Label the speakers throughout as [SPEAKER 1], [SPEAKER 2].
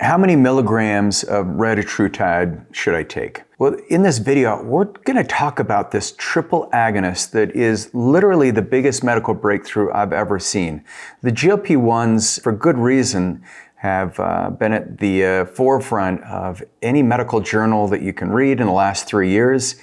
[SPEAKER 1] How many milligrams of Retatrutide should I take? Well, in this video, we're going to talk about this triple agonist that is literally the biggest medical breakthrough I've ever seen. The GLP-1s, for good reason, have been at the forefront of any medical journal that you can read in the last 3 years,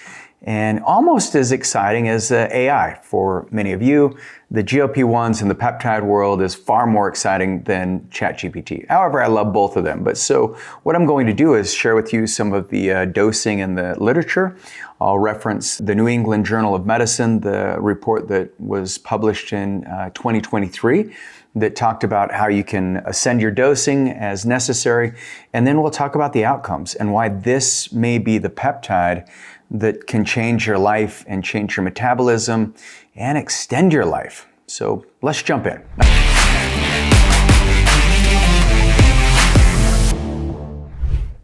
[SPEAKER 1] and almost as exciting as AI. For many of you, the GLP-1s in the peptide world is far more exciting than ChatGPT. However, I love both of them. But so what I'm going to do is share with you some of the dosing in the literature. I'll reference the New England Journal of Medicine, the report that was published in 2023 that talked about how you can ascend your dosing as necessary. And then we'll talk about the outcomes and why this may be the peptide that can change your life and change your metabolism and extend your life. So let's jump in.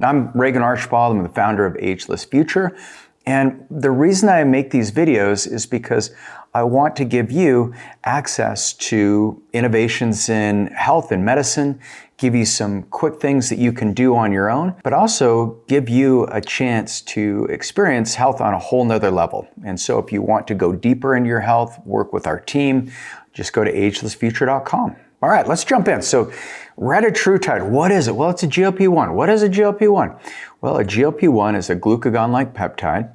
[SPEAKER 1] I'm Regan Archibald. I'm the founder of Ageless Future. And the reason I make these videos is because I want to give you access to innovations in health and medicine, give you some quick things that you can do on your own, but also give you a chance to experience health on a whole nother level. And so if you want to go deeper into your health, work with our team, just go to agelessfuture.com. All right, let's jump in. So Retatrutide, what is it? Well, it's a GLP-1. What is a GLP-1? Well, a GLP-1 is a glucagon-like peptide,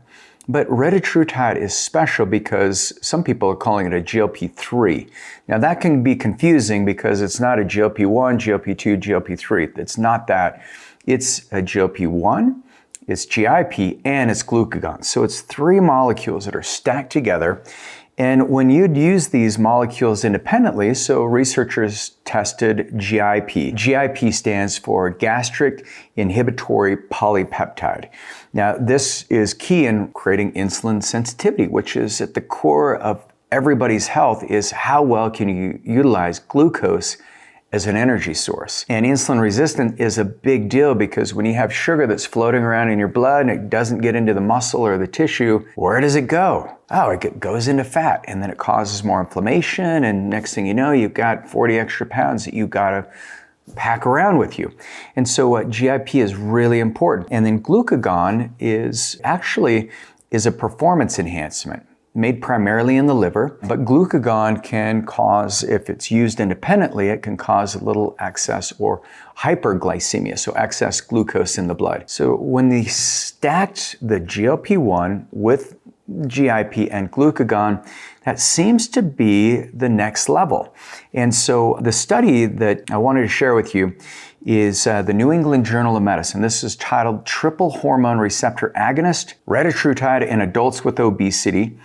[SPEAKER 1] but Retatrutide is special because some people are calling it a GLP-3. Now that can be confusing because it's not a GLP-1, GLP-2, GLP-3. It's not that. It's a GLP-1, it's GIP, and it's glucagon. So it's 3 molecules that are stacked together. And when you'd use these molecules independently, so researchers tested GIP. GIP stands for gastric inhibitory polypeptide. Now, this is key in creating insulin sensitivity, which is at the core of everybody's health, is how well can you utilize glucose as an energy source. And insulin resistance is a big deal because when you have sugar that's floating around in your blood and it doesn't get into the muscle or the tissue, where does it go? Oh, it goes into fat, and then it causes more inflammation, and next thing you know, you've got 40 extra pounds that you gotta pack around with you. And so GIP is really important. And then glucagon is a performance enhancement made primarily in the liver, but glucagon can cause, if it's used independently, it can cause a little excess or hyperglycemia, so excess glucose in the blood. So when they stacked the GLP-1 with GIP and glucagon, that seems to be the next level. And so the study that I wanted to share with you is the New England Journal of Medicine. This is titled Triple Hormone Receptor Agonist, Retatrutide in Adults with Obesity.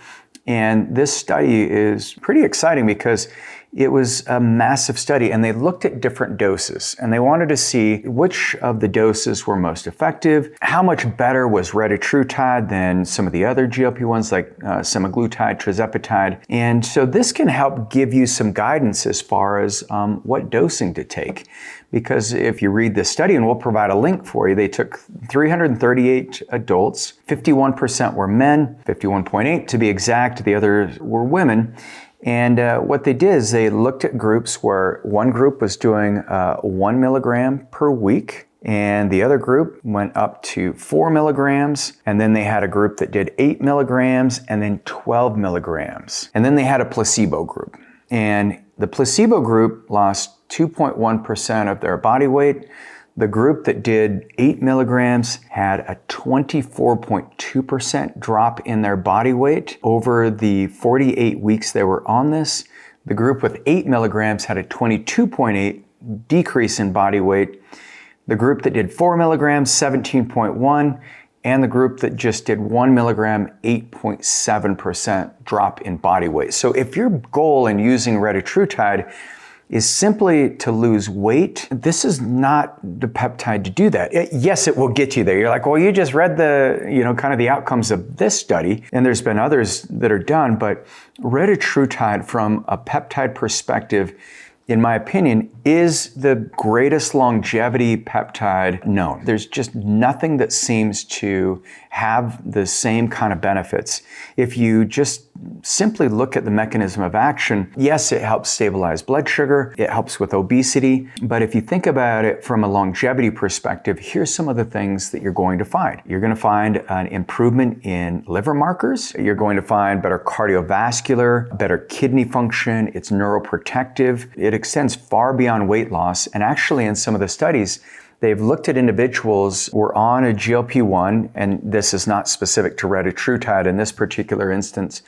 [SPEAKER 1] And this study is pretty exciting because it was a massive study, and they looked at different doses, and they wanted to see which of the doses were most effective, how much better was Retatrutide than some of the other GLP-1s like semaglutide, tirzepatide. And so this can help give you some guidance as far as what dosing to take. Because if you read this study, and we'll provide a link for you, they took 338 adults, 51% were men, 51.8 to be exact, the others were women. And what they did is they looked at groups where one group was doing 1 milligram per week, and the other group went up to 4 milligrams, and then they had a group that did 8 milligrams, and then 12 milligrams. And then they had a placebo group. And the placebo group lost 2.1% of their body weight. The group that did 8 milligrams had a 24.2% drop in their body weight over the 48 weeks they were on this. The group with 8 milligrams had a 22.8% decrease in body weight. The group that did 4 milligrams, 17.1%, and the group that just did 1 milligram, 8.7% drop in body weight. So if your goal in using Retatrutide is simply to lose weight, this is not the peptide to do that. Yes, it will get you there. You're like, well, you just read the, kind of the outcomes of this study, and there's been others that are done, but Retatrutide from a peptide perspective in my opinion, is the greatest longevity peptide known. There's just nothing that seems to have the same kind of benefits. If you just simply look at the mechanism of action, yes, it helps stabilize blood sugar, it helps with obesity, but if you think about it from a longevity perspective, here's some of the things that you're going to find. You're going to find an improvement in liver markers, you're going to find better cardiovascular, better kidney function, it's neuroprotective, it extends far beyond weight loss, and actually in some of the studies, they've looked at individuals who were on a GLP-1, and this is not specific to Retatrutide in this particular instance,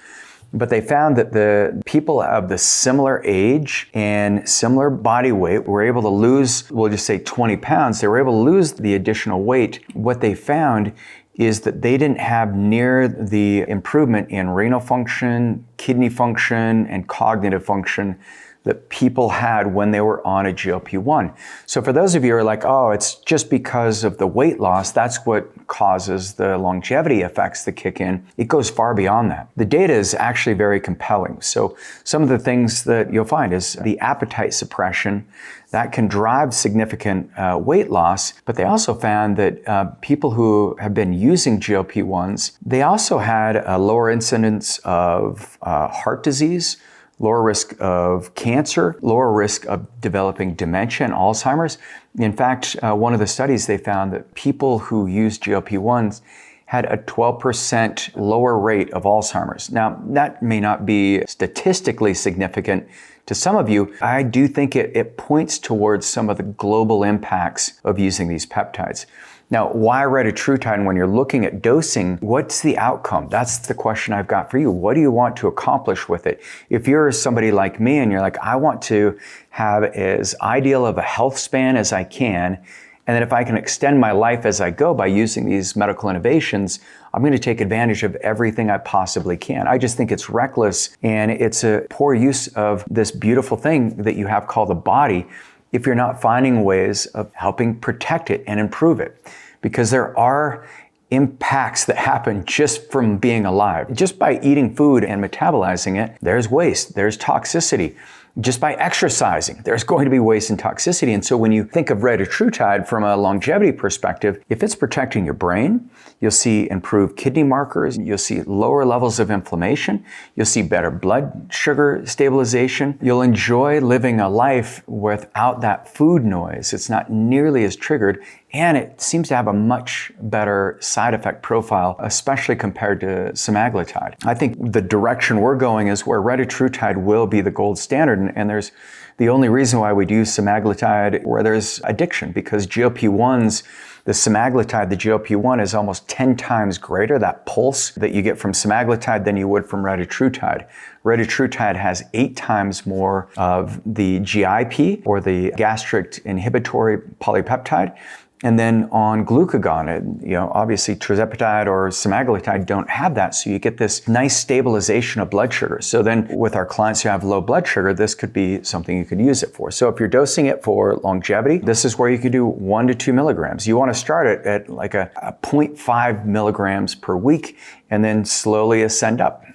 [SPEAKER 1] but they found that the people of the similar age and similar body weight were able to lose, we'll just say 20 pounds. They were able to lose the additional weight. What they found is that they didn't have near the improvement in renal function, kidney function, and cognitive function that people had when they were on a GLP-1. So for those of you who are like, oh, it's just because of the weight loss, that's what causes the longevity effects that kick in. It goes far beyond that. The data is actually very compelling. So some of the things that you'll find is the appetite suppression that can drive significant weight loss, but they also found that people who have been using GLP-1s, they also had a lower incidence of heart disease, lower risk of cancer, lower risk of developing dementia and Alzheimer's. In fact, one of the studies, they found that people who use GLP-1s had a 12% lower rate of Alzheimer's. Now, that may not be statistically significant to some of you. I do think it points towards some of the global impacts of using these peptides. Now, why Retatrutide? When you're looking at dosing, what's the outcome? That's the question I've got for you. What do you want to accomplish with it? If you're somebody like me and you're like, I want to have as ideal of a health span as I can, and then if I can extend my life as I go by using these medical innovations, I'm going to take advantage of everything I possibly can. I just think it's reckless and it's a poor use of this beautiful thing that you have called the body if you're not finding ways of helping protect it and improve it. Because there are impacts that happen just from being alive. Just by eating food and metabolizing it, there's waste, there's toxicity. Just by exercising, there's going to be waste and toxicity. And so when you think of Retatrutide from a longevity perspective, if it's protecting your brain, you'll see improved kidney markers, you'll see lower levels of inflammation, you'll see better blood sugar stabilization, you'll enjoy living a life without that food noise. It's not nearly as triggered, and it seems to have a much better side effect profile, especially compared to semaglutide. I think the direction we're going is where Retatrutide will be the gold standard, and there's the only reason why we do semaglutide where there's addiction, because GLP-1s, the semaglutide, the GLP-1 is almost 10 times greater, that pulse that you get from semaglutide than you would from Retatrutide. Retatrutide has 8 times more of the GIP, or the gastric inhibitory polypeptide. And then on glucagon, obviously tirzepatide or semaglutide don't have that, so you get this nice stabilization of blood sugar. So then with our clients who have low blood sugar, this could be something you could use it for. So if you're dosing it for longevity, this is where you could do 1 to 2 milligrams. You want to start it at like a 0.5 milligrams per week and then slowly ascend up.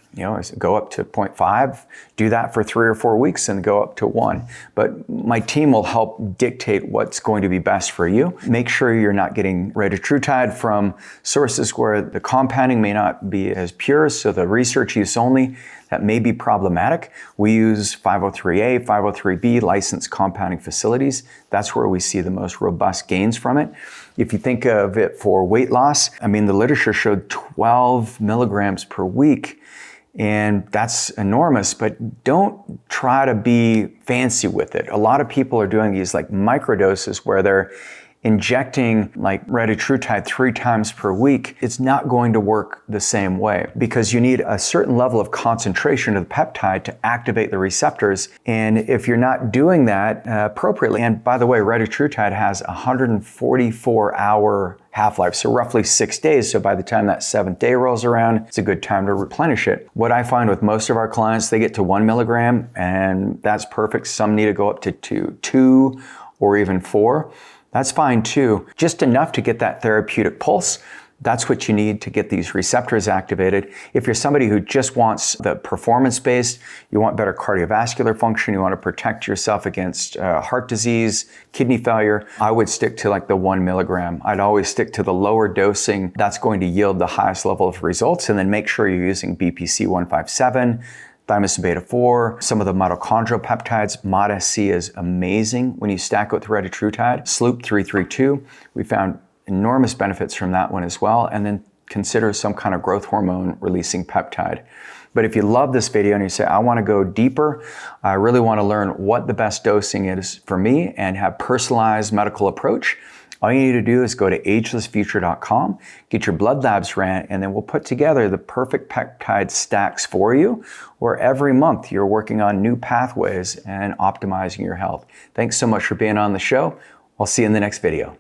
[SPEAKER 1] Go up to 0.5, do that for 3 or 4 weeks and go up to 1. But my team will help dictate what's going to be best for you. Make sure you're not getting Retatrutide from sources where the compounding may not be as pure, so the research use only, that may be problematic. We use 503A, 503B licensed compounding facilities. That's where we see the most robust gains from it. If you think of it for weight loss, the literature showed 12 milligrams per week. And that's enormous, but don't try to be fancy with it. A lot of people are doing these like microdoses where they're injecting like Retatrutide 3 times per week. It's not going to work the same way because you need a certain level of concentration of the peptide to activate the receptors. And if you're not doing that appropriately, and by the way, Retatrutide has a 144-hour half-life, so roughly 6 days. So by the time that 7th day rolls around, it's a good time to replenish it. What I find with most of our clients, they get to 1 milligram and that's perfect. Some need to go up to 2 or even 4. That's fine too. Just enough to get that therapeutic pulse. That's what you need to get these receptors activated. If you're somebody who just wants the performance-based, you want better cardiovascular function, you want to protect yourself against heart disease, kidney failure, I would stick to like the 1 milligram. I'd always stick to the lower dosing. That's going to yield the highest level of results. And then make sure you're using BPC 157, thymosin beta-4, some of the mitochondrial peptides. MOD-SC is amazing when you stack it with Retatrutide. Sloop 332, we found enormous benefits from that one as well. And then consider some kind of growth hormone releasing peptide. But if you love this video and you say, I want to go deeper, I really want to learn what the best dosing is for me and have personalized medical approach, all you need to do is go to agelessfuture.com, get your blood labs ran, and then we'll put together the perfect peptide stacks for you, where every month you're working on new pathways and optimizing your health. Thanks so much for being on the show. I'll see you in the next video.